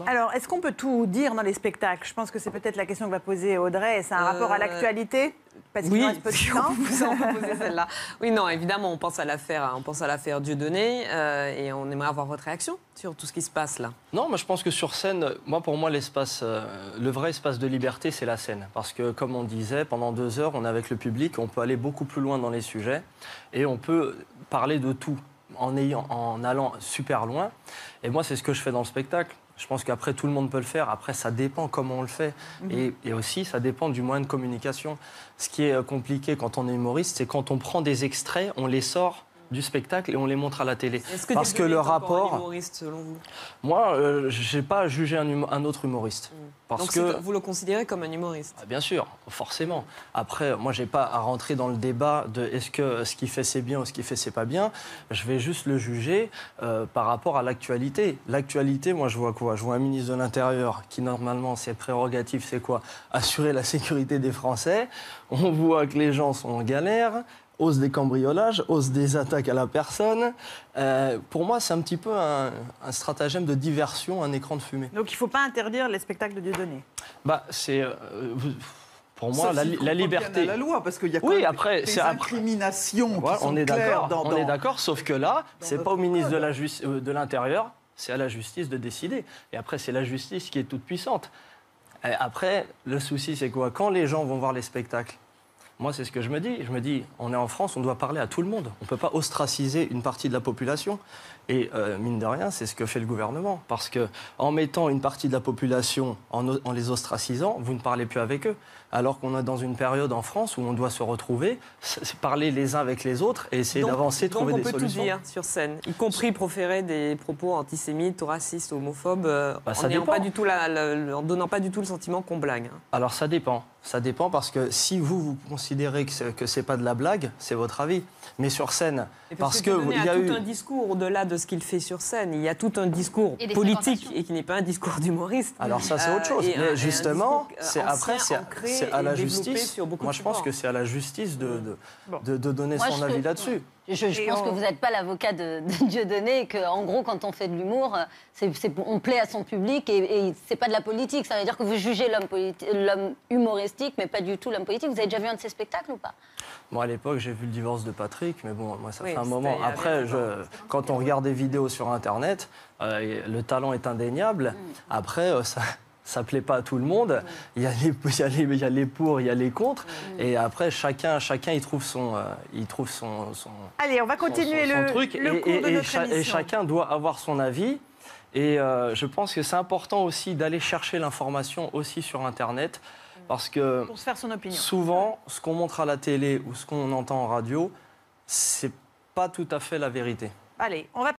Alors, est-ce qu'on peut tout dire dans les spectacles? Je pense que c'est peut-être la question que va poser Audrey. C'est un rapport à l'actualité? Parce qu'il reste peu de temps. Vous en proposez celle-là. Oui, non, évidemment, on pense à l'affaire Dieudonné et on aimerait avoir votre réaction sur tout ce qui se passe là. Non, moi je pense que sur scène, pour moi, le vrai espace de liberté, c'est la scène. Parce que, comme on disait, pendant 2 heures, on est avec le public, on peut aller beaucoup plus loin dans les sujets et on peut parler de tout en allant super loin. Et moi, c'est ce que je fais dans le spectacle. Je pense qu'après, tout le monde peut le faire. Après, ça dépend comment on le fait. Et aussi, ça dépend du moyen de communication. Ce qui est compliqué quand on est humoriste, c'est quand on prend des extraits, on les sort du spectacle et on les montre à la télé. Parce que le rapport... un humoriste, selon vous? Moi, je n'ai pas jugé un autre humoriste. Parce Donc vous le considérez comme un humoriste? Bien sûr, forcément. Après, moi, je n'ai pas à rentrer dans le débat de est-ce que ce qu'il fait c'est bien ou ce qu'il fait c'est pas bien. Je vais juste le juger par rapport à l'actualité. L'actualité, moi, je vois quoi? Je vois un ministre de l'Intérieur qui, normalement, ses prérogatives, c'est quoi? Assurer la sécurité des Français. On voit que les gens sont en galère. Hausse des cambriolages, hausse des attaques à la personne. Pour moi, c'est un petit peu un stratagème de diversion, un écran de fumée. Donc il ne faut pas interdire les spectacles de Dieudonné? C'est... Pour moi, la liberté... à la loi, parce qu'il y a quand oui, même après, des incriminations qui sont claires. On est d'accord, sauf que là, c'est pas au ministre de l'Intérieur, c'est à la justice de décider. Et après, c'est la justice qui est toute puissante. Et après, le souci, c'est quoi? Quand les gens vont voir les spectacles, moi, c'est ce que je me dis. Je me dis, on est en France, on doit parler à tout le monde. On ne peut pas ostraciser une partie de la population. Et mine de rien, c'est ce que fait le gouvernement. Parce qu'en mettant une partie de la population, en les ostracisant, vous ne parlez plus avec eux. Alors qu'on est dans une période en France où on doit se retrouver, parler les uns avec les autres et essayer d'avancer, trouver des solutions. Donc on peut tout dire sur scène, y compris proférer des propos antisémites, racistes, homophobes, en donnant pas du tout le sentiment qu'on blague. Alors ça dépend. Ça dépend parce que si vous considérez que c'est pas de la blague, c'est votre avis. Mais sur scène, parce que il y a tout un discours au-delà de ce qu'il fait sur scène. Il y a tout un discours politique et qui n'est pas un discour d'humoriste. Alors ça, c'est autre chose. Mais justement, c'est à la justice. Moi, je pense que c'est à la justice de donner son avis là-dessus. Je pense que vous n'êtes pas l'avocat de Dieudonné et qu'en gros, quand on fait de l'humour, on plaît à son public et c'est pas de la politique. Ça veut dire que vous jugez l'homme humoristique, mais pas du tout l'homme politique. Vous avez déjà vu un de ses spectacles ou pas? Moi, à l'époque, j'ai vu le divorce de Patrick, mais bon, moi, ça fait un moment. Après, quand on regarde des vidéos sur Internet, le talent est indéniable. Après, ça plaît pas à tout le monde. Il y a les pour, il y a les contre. Et après, chacun il trouve son Allez, on va continuer son truc. cours de notre émission. Et chacun doit avoir son avis. Et je pense que c'est important aussi d'aller chercher l'information aussi sur Internet. Parce que pour se faire son opinion. Souvent, ce qu'on montre à la télé ou ce qu'on entend en radio, c'est pas tout à fait la vérité. Allez, on va